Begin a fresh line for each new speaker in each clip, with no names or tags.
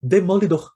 Demolidor.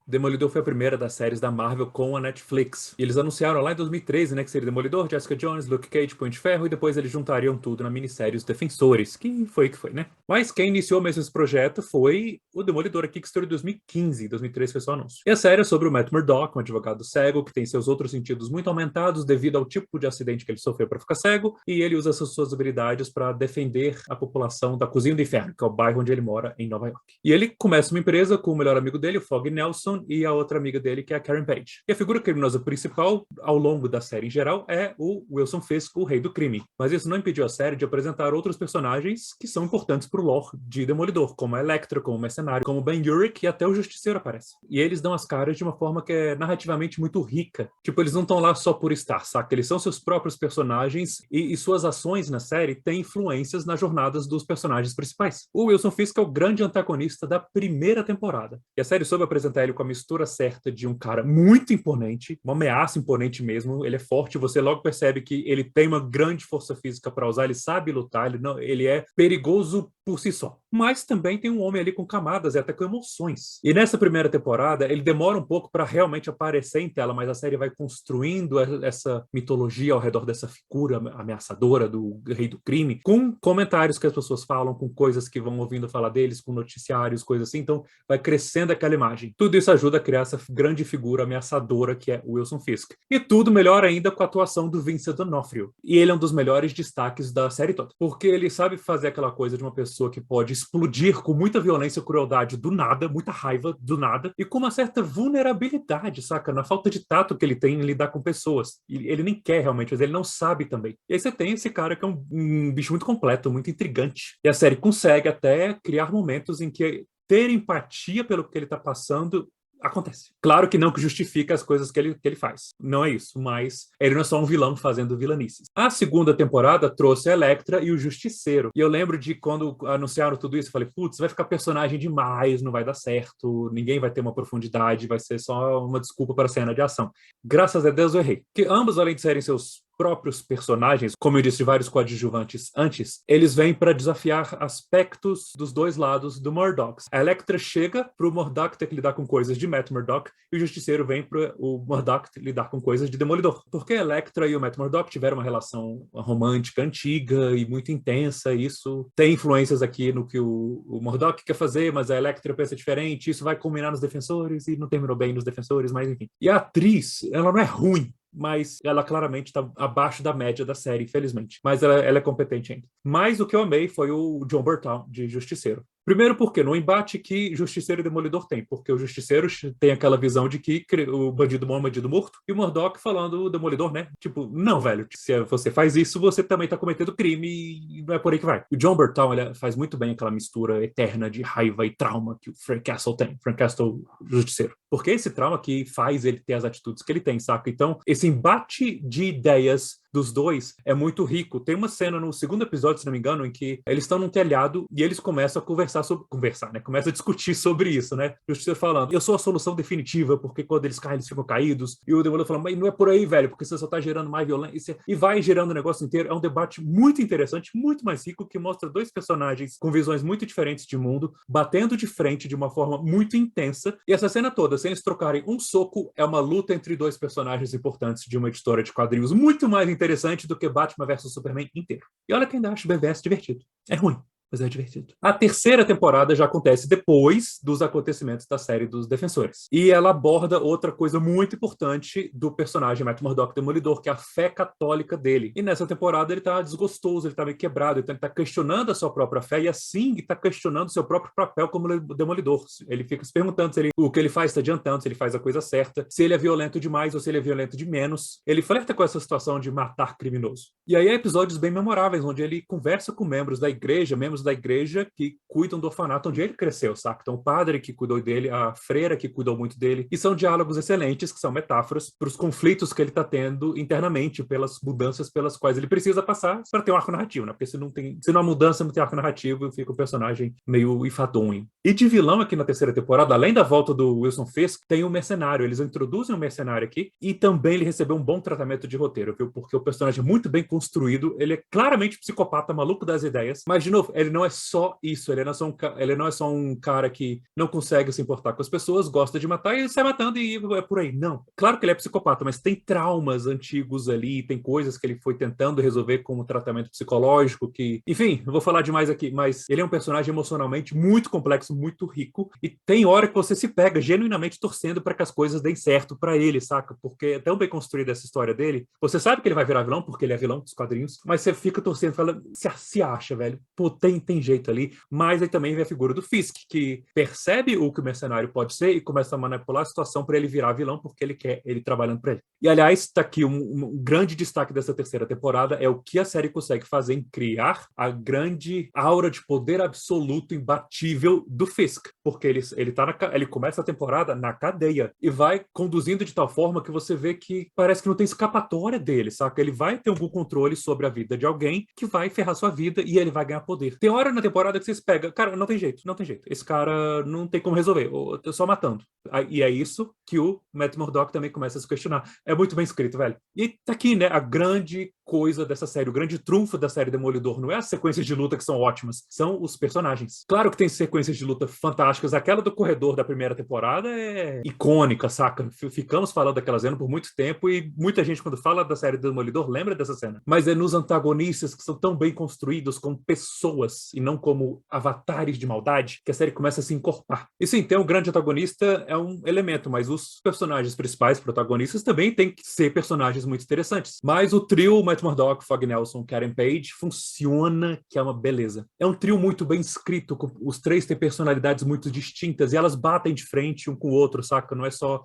Demolidor foi a primeira das séries da Marvel com a Netflix. E eles anunciaram lá em 2013, né, que seria Demolidor, Jessica Jones, Luke Cage, Punho de Ferro, e depois eles juntariam tudo na minissérie Os Defensores, que foi, né? Mas quem iniciou mesmo esse projeto foi o Demolidor aqui, que estreou em 2015. 2013 foi só anúncio. E a série é sobre o Matt Murdock, um advogado cego, que tem seus outros sentidos muito aumentados devido ao tipo de acidente que ele sofreu para ficar cego, e ele usa essas suas habilidades para defender a população da Cozinha do Inferno, que é o bairro onde ele mora, em Nova York. E ele começa uma empresa com o melhor amigo dele, o Fog Nelson, e a outra amiga dele, que é a Karen Page. E a figura criminosa principal, ao longo da série em geral, é o Wilson Fisk, o rei do crime. Mas isso não impediu a série de apresentar outros personagens que são importantes pro lore de Demolidor, como a Elektra, como o Mercenário, como o Ben Urich, e até o Justiceiro aparece. E eles dão as caras de uma forma que é narrativamente muito rica. Tipo, eles não estão lá só por estar, saca? Eles são seus próprios personagens e suas ações na série têm influências nas jornadas dos personagens principais. O Wilson Fisk é o grande antagonista da primeira temporada. E a série soube apresentar ele com a mistura certa de um cara muito imponente, uma ameaça imponente mesmo. Ele é forte, você logo percebe que ele tem uma grande força física para usar, ele sabe lutar, ele é perigoso por si só. Mas também tem um homem ali com camadas e até com emoções. E nessa primeira temporada, ele demora um pouco para realmente aparecer em tela, mas a série vai construindo essa mitologia ao redor dessa figura ameaçadora do rei do crime, com comentários que as pessoas falam, com coisas que vão ouvindo falar deles, com noticiários, coisas assim. Então vai crescendo aquela imagem. Tudo isso ajuda a criar essa grande figura ameaçadora que é o Wilson Fisk. E tudo melhor ainda com a atuação do Vincent D'Onofrio. E ele é um dos melhores destaques da série toda, porque ele sabe fazer aquela coisa de uma pessoa que pode explodir com muita violência e crueldade do nada, muita raiva do nada, e com uma certa vulnerabilidade, saca? Na falta de tato que ele tem em lidar com pessoas. E ele nem quer realmente, mas ele não sabe também. E aí você tem esse cara que é um bicho muito completo, muito intrigante. E a série consegue até criar momentos em que ter empatia pelo que ele está passando acontece. Claro que não que justifica as coisas que ele faz. Não é isso, mas ele não é só um vilão fazendo vilanices. A segunda temporada trouxe a Elektra e o Justiceiro. E eu lembro de quando anunciaram tudo isso, eu falei, putz, vai ficar personagem demais, não vai dar certo, ninguém vai ter uma profundidade, vai ser só uma desculpa para a cena de ação. Graças a Deus eu errei. Que ambos, além de serem seus próprios personagens, como eu disse, vários coadjuvantes antes, eles vêm para desafiar aspectos dos dois lados do Murdock. A Elektra chega para o Murdock ter que lidar com coisas de Matt Murdock e o Justiceiro vem para o Murdock lidar com coisas de Demolidor. Porque a Elektra e o Matt Murdock tiveram uma relação romântica antiga e muito intensa, e isso tem influências aqui no que o Murdock quer fazer, mas a Elektra pensa diferente, isso vai culminar nos Defensores e não terminou bem nos Defensores, mas enfim. E a atriz, ela não é ruim, mas ela claramente está abaixo da média da série, infelizmente. Mas ela é competente ainda. Mas o que eu amei foi o John Bernthal, de Justiceiro. Primeiro porque no embate que Justiceiro e Demolidor tem, porque o Justiceiro tem aquela visão de que o bandido bom é um bandido morto, e o Murdock falando o Demolidor, né? Tipo, não, velho, se você faz isso, você também tá cometendo crime e não é por aí que vai. O John Bernthal, ele faz muito bem aquela mistura eterna de raiva e trauma que o Frank Castle tem, Frank Castle Justiceiro. Porque esse trauma que faz ele ter as atitudes que ele tem, saca? Então, esse embate de ideias dos dois é muito rico. Tem uma cena no segundo episódio, se não me engano, em que eles estão num telhado e eles começam a conversar, né? Começam a discutir sobre isso, né? Justiça falando, eu sou a solução definitiva, porque quando eles caem, eles ficam caídos. E o Demolidor falando, mas não é por aí, velho, porque você só tá gerando mais violência. E vai gerando o negócio inteiro. É um debate muito interessante, muito mais rico, que mostra dois personagens com visões muito diferentes de mundo, batendo de frente de uma forma muito intensa. E essa cena toda, sem eles trocarem um soco, é uma luta entre dois personagens importantes de uma editora de quadrinhos muito mais interessante do que Batman vs Superman inteiro. E olha que ainda acho o BVS divertido. É ruim, mas é divertido. A terceira temporada já acontece depois dos acontecimentos da série dos Defensores. E ela aborda outra coisa muito importante do personagem Matt Murdock Demolidor, que é a fé católica dele. E nessa temporada ele tá desgostoso, ele tá meio quebrado, então ele tá questionando a sua própria fé e assim tá questionando o seu próprio papel como Demolidor. Ele fica se perguntando se o que ele faz está adiantando, se ele faz a coisa certa, se ele é violento demais ou se ele é violento de menos. Ele flerta com essa situação de matar criminoso. E aí há episódios bem memoráveis, onde ele conversa com membros da igreja que cuidam do orfanato onde ele cresceu, saca? Então, o padre que cuidou dele, a freira que cuidou muito dele, e são diálogos excelentes, que são metáforas para os conflitos que ele está tendo internamente, pelas mudanças pelas quais ele precisa passar para ter um arco narrativo, né? Porque se não há mudança, não tem arco narrativo, fica o personagem meio enfadonho. E de vilão aqui na terceira temporada, além da volta do Wilson Fisk, tem um mercenário. Eles introduzem um mercenário aqui e também ele recebeu um bom tratamento de roteiro, viu? Porque o personagem é muito bem construído, ele é claramente psicopata, maluco das ideias, mas, de novo, ele não é só isso, ele não é só um cara que não consegue se importar com as pessoas, gosta de matar e sai matando e é por aí. Não. Claro que ele é psicopata, mas tem traumas antigos ali, tem coisas que ele foi tentando resolver com o tratamento psicológico que... Enfim, não vou falar demais aqui, mas ele é um personagem emocionalmente muito complexo, muito rico, e tem hora que você se pega genuinamente torcendo para que as coisas deem certo para ele, saca? Porque é tão bem construída essa história dele. Você sabe que ele vai virar vilão, porque ele é vilão dos quadrinhos, mas você fica torcendo, fala, se acha, velho. Pô, tem jeito ali. Mas aí também vem a figura do Fisk, que percebe o que o mercenário pode ser e começa a manipular a situação para ele virar vilão, porque ele quer ele trabalhando para ele. E, aliás, está aqui um grande destaque dessa terceira temporada, é o que a série consegue fazer em criar a grande aura de poder absoluto imbatível do Fisk, porque ele começa a temporada na cadeia e vai conduzindo de tal forma que você vê que parece que não tem escapatória dele, saca? Ele vai ter algum controle sobre a vida de alguém que vai ferrar sua vida e ele vai ganhar poder. Tem hora na temporada que vocês pegam, cara, não tem jeito. Esse cara não tem como resolver, eu só matando. E é isso que o Matt Murdock também começa a se questionar. É muito bem escrito, velho. E tá aqui, né, a grande coisa dessa série, o grande trunfo da série Demolidor não é as sequências de luta que são ótimas, são os personagens. Claro que tem sequências de luta fantásticas, aquela do corredor da primeira temporada é icônica, saca? Ficamos falando daquela cena por muito tempo e muita gente quando fala da série Demolidor lembra dessa cena. Mas é nos antagonistas que são tão bem construídos como pessoas e não como avatares de maldade que a série começa a se encorpar. E sim, ter um grande antagonista é um elemento, mas os personagens principais, protagonistas, também têm que ser personagens muito interessantes. Mas o trio Matt Murdock, Fog Nelson, Karen Page funciona, que é uma beleza. É um trio muito bem escrito, os três têm personalidades muito distintas e elas batem de frente um com o outro, saca? Não é só,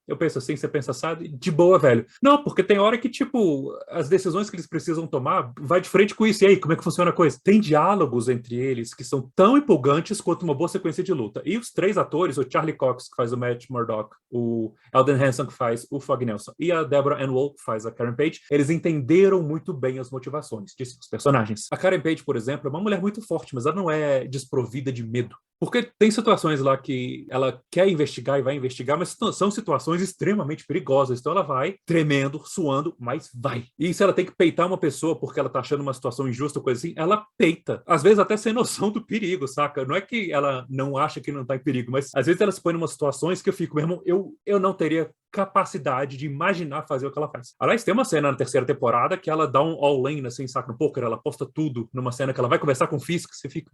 eu penso assim, você pensa assado, de boa, velho. Não, porque tem hora que, tipo, as decisões que eles precisam tomar vai de frente com isso. E aí, como é que funciona a coisa? Tem diálogos entre eles que são tão empolgantes quanto uma boa sequência de luta. E os três atores, o Charlie Cox, que faz o Matt Murdock, o Eldon Hanson, que faz o Fog Nelson, e a Deborah Ann Woll, que faz a Karen Page, eles entenderam muito bem as motivações de seus personagens. A Karen Page, por exemplo, é uma mulher muito forte, mas ela não é desprovida de medo. Porque tem situações lá que ela quer investigar e vai investigar, mas são situações extremamente perigosas. Então ela vai tremendo, suando, mas vai. E se ela tem que peitar uma pessoa porque ela tá achando uma situação injusta, coisa assim, ela peita. Às vezes até sem noção do perigo, saca? Não é que ela não acha que não tá em perigo, mas às vezes ela se põe em umas situações que eu fico, meu irmão, eu não teria capacidade de imaginar fazer o que ela faz. Aliás, tem uma cena na terceira temporada que ela dá um all-in, assim, saca, no poker, ela aposta tudo numa cena que ela vai conversar com o Fisk, você fica...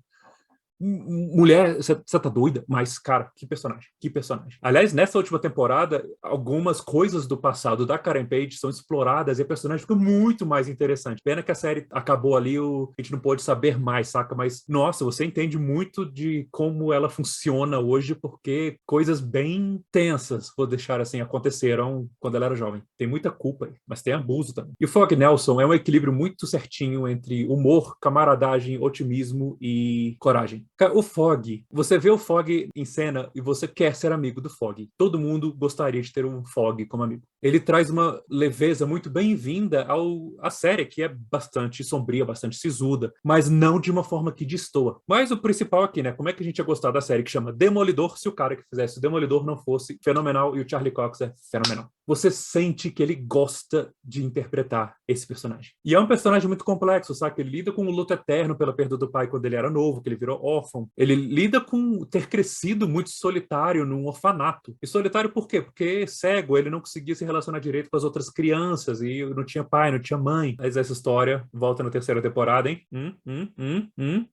Mulher, você tá doida? Mas, cara, que personagem. Aliás, nessa última temporada, algumas coisas do passado da Karen Page são exploradas e a personagem fica muito mais interessante. Pena que a série acabou ali, a gente não pôde saber mais, saca? Mas, nossa, você entende muito de como ela funciona hoje, porque coisas bem tensas, vou deixar assim, aconteceram quando ela era jovem. Tem muita culpa, mas tem abuso também. E o Fog Nelson é um equilíbrio muito certinho entre humor, camaradagem, otimismo e coragem. O Fog, você vê o Fog em cena e você quer ser amigo do Fog. Todo mundo gostaria de ter um Fog como amigo. Ele traz uma leveza muito bem-vinda à série, que é bastante sombria, bastante sisuda, mas não de uma forma que destoa. Mas o principal aqui, né? Como é que a gente ia gostar da série que chama Demolidor se o cara que fizesse o Demolidor não fosse fenomenal e o Charlie Cox é fenomenal? Você sente que ele gosta de interpretar esse personagem. E é um personagem muito complexo, sabe? Ele lida com o luto eterno pela perda do pai quando ele era novo, que ele virou órfão. Ele lida com ter crescido muito solitário num orfanato. E solitário por quê? Porque cego, ele não conseguia se relacionar direito com as outras crianças e não tinha pai, não tinha mãe. Mas essa história volta na terceira temporada, hein?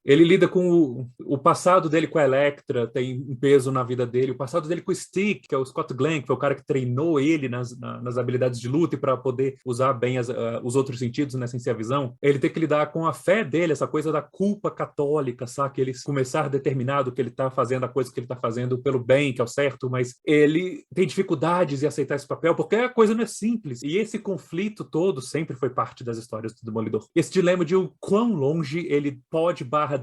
Ele lida com o passado dele com a Elektra, tem um peso na vida dele. O passado dele com o Stick, que é o Scott Glenn, que foi o cara que treinou ele nas habilidades de luta e para poder usar bem os outros sentidos, né, sem ser a visão. Ele tem que lidar com a fé dele, essa coisa da culpa católica, sabe? Que ele começar determinado que ele está fazendo a coisa que ele está fazendo pelo bem, que é o certo, mas ele tem dificuldades em aceitar esse papel, porque a coisa não é simples. E esse conflito todo sempre foi parte das histórias do Demolidor. Esse dilema de o quão longe ele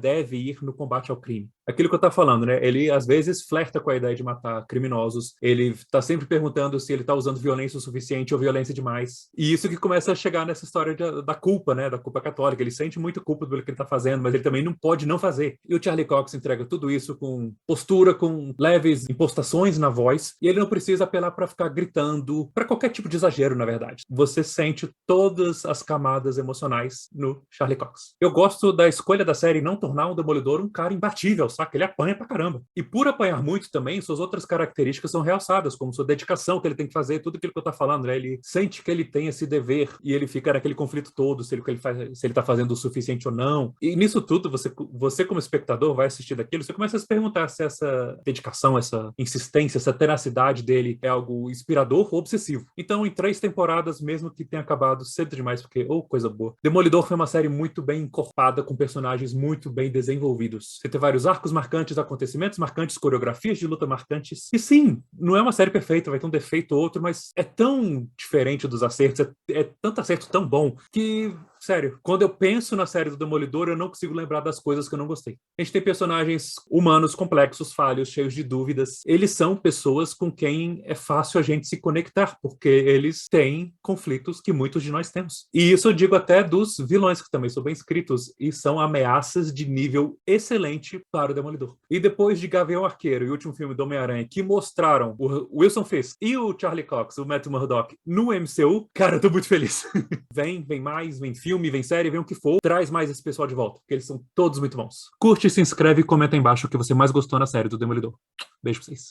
deve ir no combate ao crime. Aquilo que eu estava falando, né? Ele, às vezes, flerta com a ideia de matar criminosos. Ele está sempre perguntando se ele está usando violência o suficiente ou violência demais. E isso que começa a chegar nessa história da culpa, né? Da culpa católica. Ele sente muito culpa pelo que ele está fazendo, mas ele também não pode não fazer. E o Charlie Cox entrega tudo isso com postura, com leves impostações na voz, e ele não precisa apelar para ficar gritando, para qualquer tipo de exagero, na verdade. Você sente todas as camadas emocionais no Charlie Cox. Eu gosto da escolha da série não tornar um Demolidor um cara imbatível, saca? Ele apanha pra caramba. E por apanhar muito também, suas outras características são realçadas, como sua dedicação que ele tem que fazer, tudo aquilo que eu tô falando, né? Ele sente que ele tem esse dever e ele fica naquele conflito todo, se ele tá fazendo o suficiente ou não. E nisso tudo, você como espectador vai assistir daquilo, você começa a se perguntar se essa dedicação, essa insistência, essa tenacidade dele é algo inspirador ou obsessivo. Então, em 3 temporadas, mesmo que tenha acabado cedo demais, porque, coisa boa. Demolidor foi uma série muito bem encorpada, com personagens muito bem desenvolvidos. Você tem vários arcos marcantes, acontecimentos marcantes, coreografias de luta marcantes. E sim, não é uma série perfeita, vai ter um defeito ou outro, mas é tão diferente dos acertos, é tanto acerto tão bom, que sério, quando eu penso na série do Demolidor, eu não consigo lembrar das coisas que eu não gostei. A gente tem personagens humanos complexos, falhos, cheios de dúvidas. Eles são pessoas com quem é fácil a gente se conectar, porque eles têm conflitos que muitos de nós temos. E isso eu digo até dos vilões, que também são bem escritos, e são ameaças de nível excelente para o Demolidor. E depois de Gavião Arqueiro e o último filme do Homem-Aranha, que mostraram o Wilson Fisk e o Charlie Cox, o Matt Murdock, no MCU, cara, eu tô muito feliz. Vem mais, vem filme, vem série, vem o que for, traz mais esse pessoal de volta, porque eles são todos muito bons. Curte, se inscreve e comenta aí embaixo o que você mais gostou na série do Demolidor. Beijo pra vocês.